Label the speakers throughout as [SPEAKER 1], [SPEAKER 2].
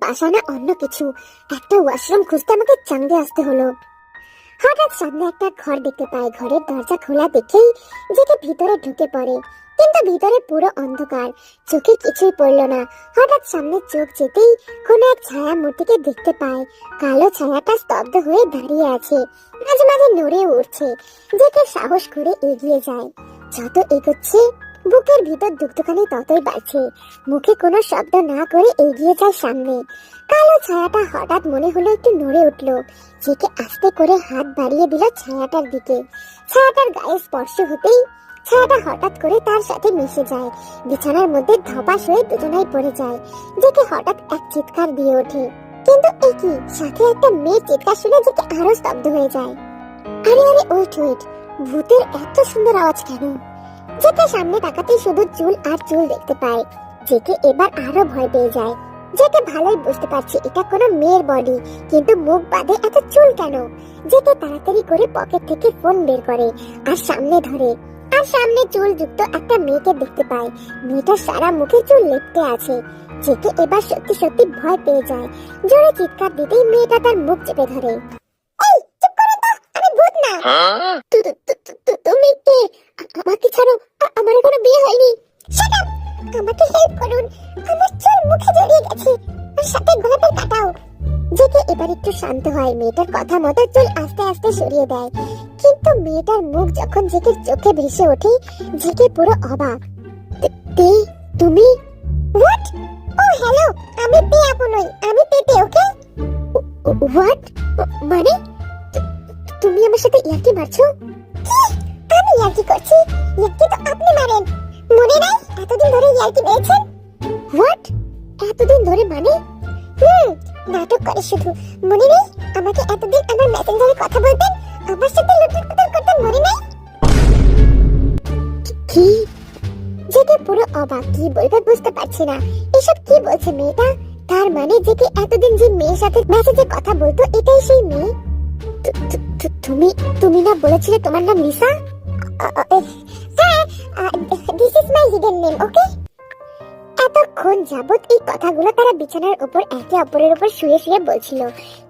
[SPEAKER 1] বাসা না অন্য কিছু। একটা ওয়াশরুম খুঁজতে আমাকে চাঁদে আসতে হলো। হঠাৎ সামনে একটা ঘর দেখতে পায়। ঘরের দরজা খোলা দেখেই জেকে ভিতরে ঢুকে পড়ে, কিন্তু ভিতরে পুরো অন্ধকার, চোখে কিছুই পড়লো না। হঠাৎ সামনে চোখ যেতেই কোনো এক ছায়া মূর্তিকে দেখতে পায়। কালো ছায়াটা স্তব্ধ হয়ে দাঁড়িয়ে আছে, মাঝে মাঝে নড়ে উঠছে। জেকে সাহস করে এগিয়ে যায়। যত এগোচ্ছে বুকের ভিতর ধুকধুকানি ততই বাড়ছে। মুখে কোনো শব্দ না করে এগিয়ে যায় সামনে। কালো ছায়াটা হঠাৎ মনে হলো একটু নড়ে উঠলো। জেকে আস্তে করে হাত বাড়িয়ে দিল ছায়াটার দিকে। ছায়াটার গায়ে স্পর্শ হতেই ছায়াটা হঠাৎ করে তার সাথে মিশে যায়। বিছানার মধ্যে ধপাস হয়ে দুজনাই পড়ে যায়। জেকে হঠাৎ এক চিৎকার দিয়ে ওঠে, কিন্তু একই সাথে একটা মেয়ের চিৎকার শুনে জেকে আরো স্তব্ধ হয়ে যায়। আরে আরে ওয়েট ওয়েট, ভূতের এত সুন্দর আওয়াজ কেন? জেকে সামনে তাকাতেই শুধু চুল আর চুল দেখতে পায়। জেকে এবার আরো ভয় পেয়ে যায়। জেকে ভালোই বুঝতে পারছে এটা কোনো মেয়ের বডি, কিন্তু মুখ বাঁধে এত চুল কেন? জেকে তাড়াতাড়ি করে পকেট থেকে ফোন বের করে আর সামনে ধরে, আর সামনে চুল যুক্ত একটা মেয়েকে দেখতে পায়। মেয়েটার সারা মুখে চুল লেপ্টে আছে। জেকে এবার সত্যি সত্যি ভয় পেয়ে যায়। জোরে চিৎকার দিতেই মেয়েটা তার মুখ চেপে ধরে। এই চুপ করো তো, আমি ভূত না। তুমি কে? আমাকে ছাড়ো, আমার কোনো বিয়ে হয়নি। শাট আপ, আমাকে হেল্প করুন, আমার চুল মুখে জড়িয়ে গেছে আর সাথে গলাটা কাটাও। জেকে এবার একটু শান্ত হয়। মেয়েটার কথা মতো চুল আস্তে আস্তে সরিয়ে দেয়, কিন্তু মেয়েটার মুখ যখন জেকের চোখে ভেসে ওঠে, জেকে পুরো অবাক। তুমি? হোয়াট? ও হ্যালো, আমি পেয়ে আপনই, আমি পেতে। ওকে হোয়াট মানে? তুমি আমার সাথে ইয়ার্কি মারছো? কি? আমি ইয়ার্কি করছি? ইয়ার্কি তো আপনি মারেন, মনে নাই? এতদিন ধরে ইয়ার্কি মেরেছেন। হোয়াট? এতদিন ধরে মানে? নাটক করে শুধু, মনে নেই? আমাকে এতদিন আমার মেসেঞ্জারে কথা বলতেন, আমার সাথে লুটপুট করতেন, মনে নেই? কি? জেকে পুরো অবাক, কি বলবে বুঝতে পারছে না। এসব কি বলছে মেয়েটা? তার মানে জেকে এতদিন যে মেয়ের সাথে মেসেজে কথা বলতো এটাই সেই মেয়ে। তুমি তুমি না বলেছিলে তোমার নাম লিসা? হ্যাঁ, this is my hidden name, okay? এতক্ষণ যাবত এই কথাগুলো তারা বিছানার উপর একে অপরের উপর শুয়ে শুয়ে বলছিল।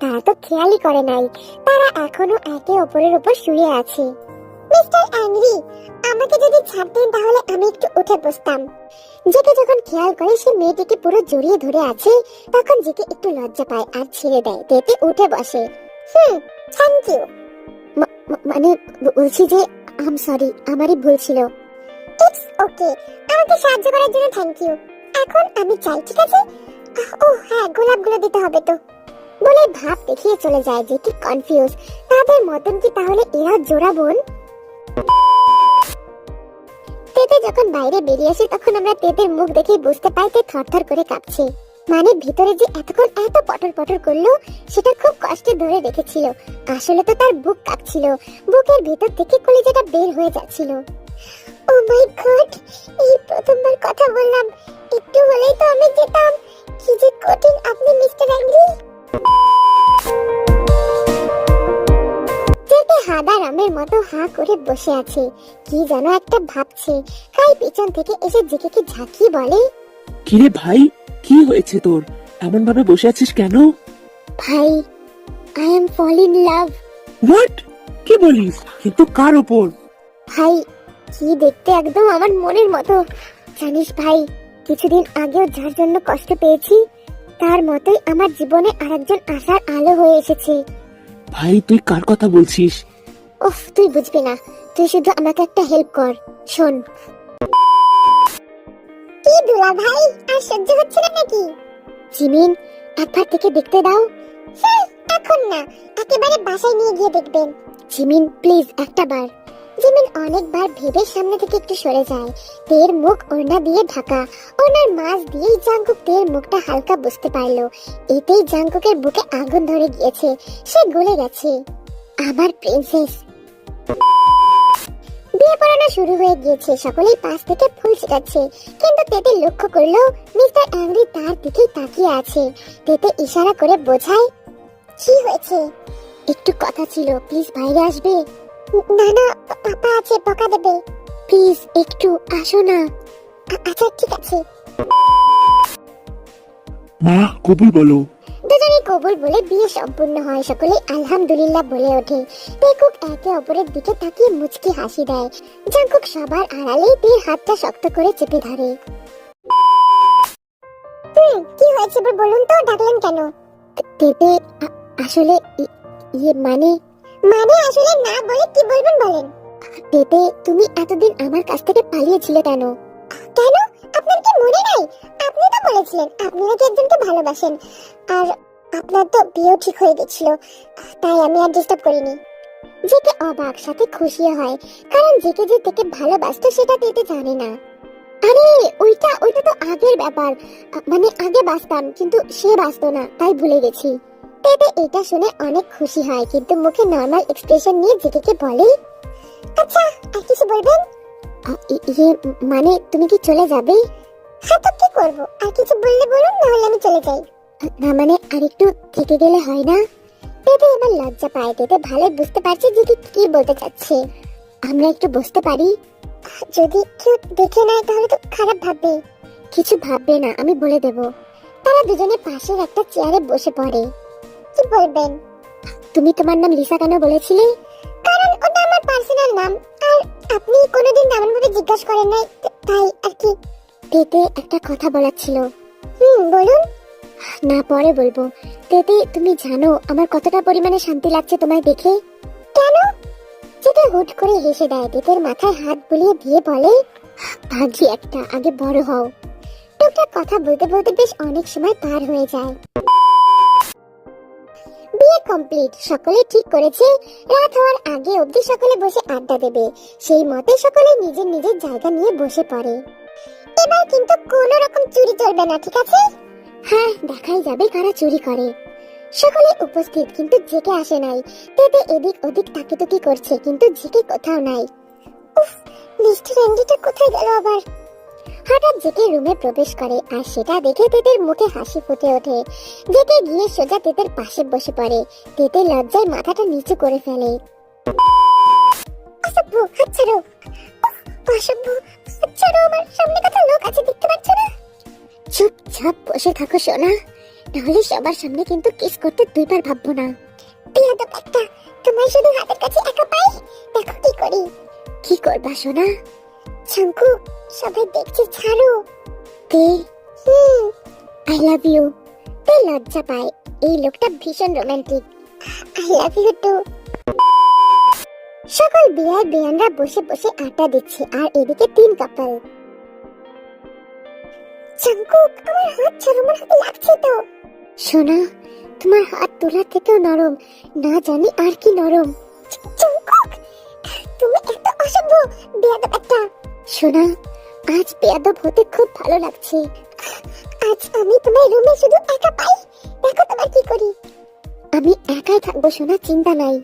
[SPEAKER 1] তারা তো খেয়ালই করে নাই তারা এখনো একে অপরের উপর শুয়ে আছে। মিস্টার অ্যাংরি, আমাকে যদি ছাড়তেন তাহলে আমি একটু উঠে বসতাম। জেকে যখন খেয়াল করে সে মেয়েটিকে পুরো জড়িয়ে ধরে আছে, তখন জেকে একটু লজ্জা পায় আর ছেড়ে দেয়। তেতে উঠে বসে। Thank you. মানে বলছি যে আম সরি, আমারই ভুল ছিল। ইটস ওকে, আমাকে সাহায্য করার জন্য থ্যাংক ইউ। এখন আমি চাই, ঠিক আছে? ও হ্যাঁ, গোলাপগুলো দিতে হবে তো, বলে ভাব দেখিয়ে চলে যায়। যে কি কনফিউজ, তাদের মতন কি তাহলে এরা জোড়া বোন? তেতে যখন বাইরে বেরিয়ে আসে তখন আমরা তেতের মুখ দেখে বুঝতে পাই তে থরথর করে কাঁপছে। মানে ভিতরে যে এতক্ষণ এত পটর পটর করলো সেটা খুব কষ্টে ধরে রেখেছিল। আসলে তো তার বুক কাঁপছিল, বুকের ভিতর থেকে কলিজাটা বের হয়ে যাচ্ছিল। ও মাই গড, এই প্রথমবার কথা বললাম, একটু হলেই তো আমি যেতাম। কি যে কঠিন আপনি মিস্টার অ্যাংরি। জেকে হাদা রামের মতো হা করে বসে আছে, কি যেন একটা ভাবছে। কাই পিছন থেকে এসে জেকেকে ঝাঁকিয়ে বলে,
[SPEAKER 2] কিরে ভাই, কি হয়েছে তোর? এমন ভাবে বসে আছিস কেন?
[SPEAKER 1] ভাই, I am fall in love.
[SPEAKER 2] What? কি বলিস? কিন্তু কার উপর?
[SPEAKER 1] ভাই, কি দেখতে একদম আমার মনের মতো। জানিস ভাই, কিছুদিন আগেও যার জন্য কষ্ট পেয়েছি তার মতোই আমার জীবনে আরেকজন আশার আলো হয়ে এসেছে।
[SPEAKER 2] ভাই, তুই কার কথা বলছিস?
[SPEAKER 1] উফ, তুই বুঝবি না, তুই শুধু আমাকে একটা হেল্প কর। শোন। কি দুলা ভাই, আর সহ্য হচ্ছে না নাকি? জিমিন, একবার থেকে দেখতে দাও। এখন না, একেবারে বাসায় নিয়ে গিয়ে দেখবেন। জিমিন প্লিজ, একটা বার। জিমিন অনেকবার ভেবে সামনে থেকে একটু সরে যায়। তের মুখ ওড়না দিয়ে ঢাকা, ওনার মাঝ দিয়েই জাঙ্কুক তের মুখটা হালকা বুঝতে পারলো। এতেই জাঙ্কুকের বুকে আগুন ধরে গিয়েছে, সে গলে গেছে। আমার প্রিন্সেস। বিয়ে পড়ানো শুরু হয়ে গিয়েছে, সকলেই পাশ থেকে ফুল ছিটাচ্ছে, কিন্তু তেতে লক্ষ্য করলো মিস্টার অ্যাংরি তার দিকেই তাকিয়ে আছে। তেতে ইশারা করে বোঝায়, কি হয়েছে? একটু কথা ছিল, প্লিজ বাইরে আসবে? না না, পাপা আছে, বকা দেবে। প্লিজ একটু আসো না। আচ্ছা ঠিক আছে।
[SPEAKER 2] মা কবুল বলো।
[SPEAKER 1] দুজনে কবুল বলে বিয়ে সম্পূর্ণ হয়। সকলে আলহামদুলিল্লাহ বলে ওঠে। টেকুক একে অপরের দিকে তাকিয়ে মুচকি হাসি দেয়। জাংকুক সবার আড়ালে বিয়ের হাতটা শক্ত করে চেপে ধরে। কি হয়েছে এবার বলুন তো, ডাকলেন কেন? পেপে আসলে মানে আসলে না বলে কি বলবেন বলেন। পেপে তুমি এতদিন আমার কাছ থেকে পালিয়েছিলে কেন? কেন, আপনার কি মনে নাই? আপনি তো বলেছিলেন আপনি নাকি একজনকে ভালোবাসেন, আর আপনার তো বিয়েও ঠিক হয়ে গেছিল, তাই আমি আর ডিস্টার্ব করিনি। যেকে অবাক সাথে খুশি হয়, কারণ যেকে যে থেকে ভালোবাসতো সেটা তেতে জানে না। আরে ওইটা তো আগের ব্যাপার, মানে আগে বাসতাম কিন্তু সে বাসতো না, তাই ভুলে গেছি। তেতে এটা শুনে অনেক খুশি হয়, কিন্তু মুখে নরমাল এক্সপ্রেশন নিয়ে যেকে বলে, আচ্ছা আর কিছু বলবেন? মানে তুমি কি চলে যাবে? হ্যাঁ তো কি করবো, আর কিছু বললে বলুন, না হলে আমি চলে যাই। না মানে আর একটু থেকে গেলে হয় না? তেতে এবার লজ্জা পায়। তেতে ভালো বুঝতে পারছে যে কি বলতে চাচ্ছে। আমরা একটু বসতে পারি? যদি কেউ দেখে নেয় তাহলে তো খারাপ ভাববে। কিছু ভাববে না, আমি বলে দেব। তারা দুজনে পাশের একটা চেয়ারে বসে পড়ে। কি বলবেন? তুমি তোমার নাম লিসা কেন বলেছিলে? কারণ ওটা আমার পার্সোনাল নাম, আর আপনি কোনোদিন তেমন ভাবে জিজ্ঞাসা করেন নাই, তাই আর কি। তেতে একটা কথা বলার ছিল। বলুন। না পরে বলবো। তেতে তুমি জানো আমার কতটা পরিমাণে শান্তি লাগছে তোমায় দেখে? কেন? যেটা হুট করে হেসে দেয়। তেতের মাথায় হাত বুলিয়ে দিয়ে বলে, ভাগ্যি একটা, আগে বড় হও। টুকটাক কথা বলতে বলতে বেশ অনেক সময় পার হয়ে যায়। বিয়ে কমপ্লিট। সকলে ঠিক করেছে রাত হওয়ার আগে অবধি সকলে বসে আড্ডা দেবে। সেই মতে সকলে নিজের নিজের জায়গা নিয়ে বসে পড়ে। এবার কিন্তু কোনো রকম চুরি চলবে না, ঠিক আছে? হ্যাঁ, দেখাই যাবে কারা চুরি করে। সকলে উপস্থিত, কিন্তু জেকে আসে নাই। তেতে এদিক ওদিক তাকিতুকি করছে, কিন্তু জেকে কোথাও নাই। উফ, মিস্টার এন্ডিটা কোথায় গেল আবার? হঠাৎ জেকে রুমে প্রবেশ করে, আর সেটা দেখে তেতের মুখে হাসি ফুটে ওঠে। জেকে গিয়ে সোজা তেতের পাশে বসে পড়ে। তেতে লজ্জায় মাথাটা নিচু করে ফেলে। অসভ্য, হাত ছাড়ো। অসভ্য, হাত ছাড়ো, আমার সামনে কত লোক আছে দেখতে পাচ্ছ না? চুপচাপ বসে থাকো সোনা, নাহলে সবার সামনে কিন্তু কিস করতে দুইবার ভাববো না। বিয়াদব একটা, তোমায় শুধু হাতের কাছে একা পাই, দেখো কি করি। কি করবা সোনা? শঙ্কু, সবাই দেখছে, ছাড়ো। তে আই লাভ ইউ। তে লজ্জা পায়, এই লোকটা ভীষণ romantic. I love you too. সকল বিয়ার বিয়ানরা বসে বসে আড্ডা দিচ্ছে, আর এদিকে 3 কাপল। জাংকুক, আমার হাত ছাড়ো, আমার হাতে লাগছে তো। সোনা, তোমার হাত তোলার থেকেও নরম, না জানি আর কি নরম। জাংকুক, তুমি এত অসভ্য, বেয়াদব একটা। সোনা, আজ বেয়াদব হতে খুব ভালো লাগছে। আজ আমি তোমার রুমে শুধু একা পাই, দেখো তোমার কি করি। আমি একাই থাকবো সোনা, চিন্তা নাই।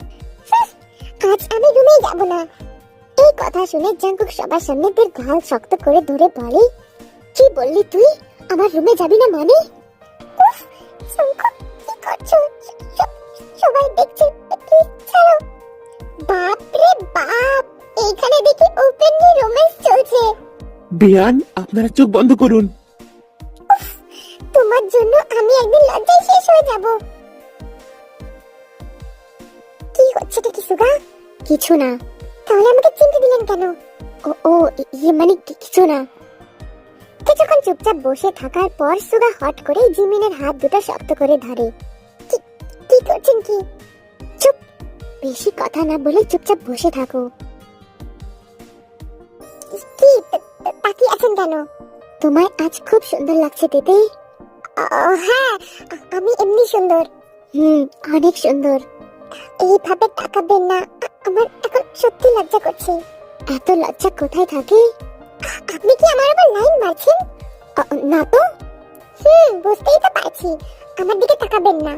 [SPEAKER 1] আজ আমি রুমেই যাব না। এই কথা শুনে জাংকুক সবার সামনে তার গাল শক্ত করে ধরে বলে, কি বললি তুই? আমার রুমে যাবি না মানে? উফ, জাংকুক, কি করছো? সবাই দেখছে, প্লিজ ছাড়ো। বাপ রে বাপ, এইখানে দেখি ওপেনলি রোম্যান্স চলছে।
[SPEAKER 2] বিয়ান, আপনারা চোখ বন্ধ করুন।
[SPEAKER 1] তোমার জন্য আমি একদিন লজ্জায় শেষ হয়ে যাব। কি হচ্ছে কি সুগা? কিছু না। তাহলে আমাকে চিনতে দিলেন কেন? ও মানে কিছু না। কিছুক্ষণ চুপচাপ বসে থাকার পর সুগা হট করে জিমিনের হাত দুটো শক্ত করে ধরে। কি করছেন কি? চুপ, বেশি কথা না বলে চুপচাপ বসে থাকো। কি তাকিয়ে আছেন কেন? তোমায় আজ খুব সুন্দর লাগছে তেতে। হ্যাঁ, আমি এমনি সুন্দর। অনেক সুন্দর। এইভাবে তাকাবেন না, আমার এখন সত্যি লজ্জা করছে। এত লজ্জা কোথায় থাকে? আপনি কি আমার আবার লাইন মারছেন? না তো। বুঝতেই তো পারছি, আমার দিকে তাকাবেন না।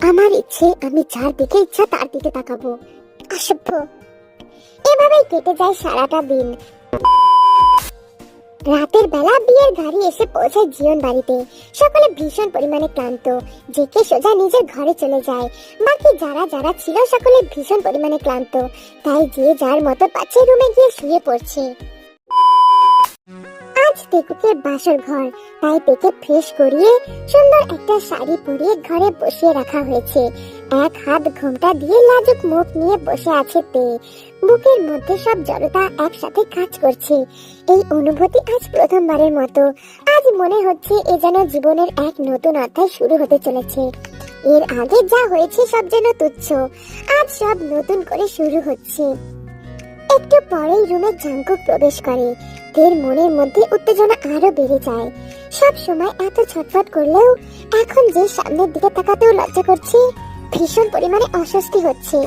[SPEAKER 1] আমার ইচ্ছে, আমি যার দিকে ইচ্ছা তার দিকে তাকাবো। অসভ্য। এভাবেই কেটে যায় সারাটা দিন। রাতের বেলা বিয়ের গাড়ি এসে পৌঁছায় জিয়ন বাড়িতে। সকলে ভীষণ পরিমাণে ক্লান্ত। জেকে সোজা নিজের ঘরে চলে যায়। বাকি যারা ছিল সকলে ভীষণ পরিমাণে ক্লান্ত, তাই যে যার মতো পাচ্ছে রুমে গিয়ে শুয়ে পড়ছে। আজ টেকুকের বাসর ঘর, তাই তেকে ফ্রেশ করিয়ে সুন্দর একটা শাড়ি পরিয়ে ঘরে বসিয়ে রাখা হয়েছে। এক হাত ঘোমটা দিয়ে লাজুক মুখ নিয়ে বসে আছে তে। বুকের মধ্যে সব জড়তা একসাথে কাজ করছে। এই অনুভূতি আজ প্রথমবারের মতো। আজ মনে হচ্ছে এ যেন জীবনের এক নতুন অধ্যায় শুরু হতে চলেছে। এর আগে যা হয়েছে সব যেন তুচ্ছ, আজ সব নতুন করে শুরু হচ্ছে। একটু পরেই রুমে জাঙ্কুক প্রবেশ করে। তের মনের মধ্যে উত্তেজনা আরো বেড়ে যায়। সব সময় এত ছটফট করলেও এখন যে সামনের দিকে তাকাতেও লজ্জা করছে, ভীষণ পরিমাণে অস্বস্তি হচ্ছে।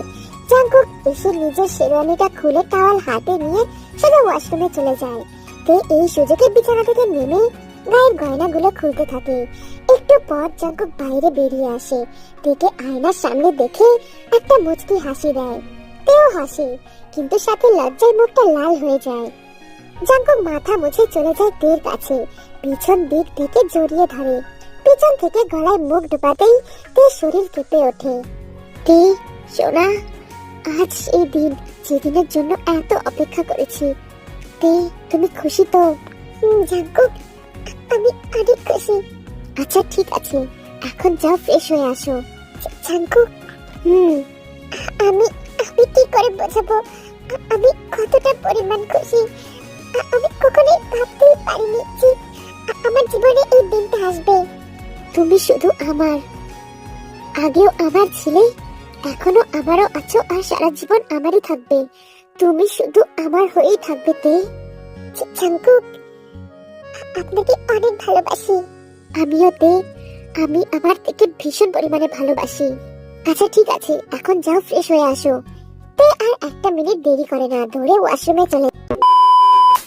[SPEAKER 1] জাঙ্কুক এসে নিজের শেরওয়ানিটা খুলে টাওয়াল হাতে নিয়ে সোজা ওয়াশরুমে চলে যায়। তে এই সুযোগে বিছানা থেকে নেমে গায়ের গয়নাগুলো খুলতে থাকে। একটু পর জাঙ্কুক বাইরে বেরিয়ে আসে। তেকে আয়নার সামনে দেখে একটা মুচকি হাসি দেয়। তেও হাসে, কিন্তু সাথে লজ্জায় মুখটা লাল হয়ে যায়। জাঙ্কুক মাথা মুছে চলে যায় তের কাছে, পিছন দিক থেকে জড়িয়ে ধরে। পিছন থেকে গলায় মুখ ঢোকাতেই তের শরীর কেঁপে ওঠে। তে সোনা, আজ সেই দিন যেদিনের জন্য এত অপেক্ষা করেছি। তে তুমি খুশি তো? জাঙ্কুক, আমি অনেক খুশি। আচ্ছা ঠিক আছে, এখন যাও ফ্রেশ হয়ে আসো। জাঙ্কুক, আমি আমি কি করে বোঝাবো আমি কতটা পরিমাণ খুশি। আমি কখনোই ভাবতেই পারিনি যে আমার জীবনে এই দিনটা আসবে। তুমি শুধু আমার, আগেও আমার ছিলে, এখনো আমারও আছো, আর সারা জীবন আমারই থাকবে। তুমি শুধু আমার হয়েই থাকবে তে। জাঙ্কুক, আপনাকে অনেক ভালোবাসি। আমিও তে, আমি আমার থেকে ভীষণ পরিমাণে ভালোবাসি। আচ্ছা ঠিক আছে, এখন যাও ফ্রেশ হয়ে আসো। তে আর একটা মিনিট দেরি করে না, দৌড়ে ওয়াশরুমে চলে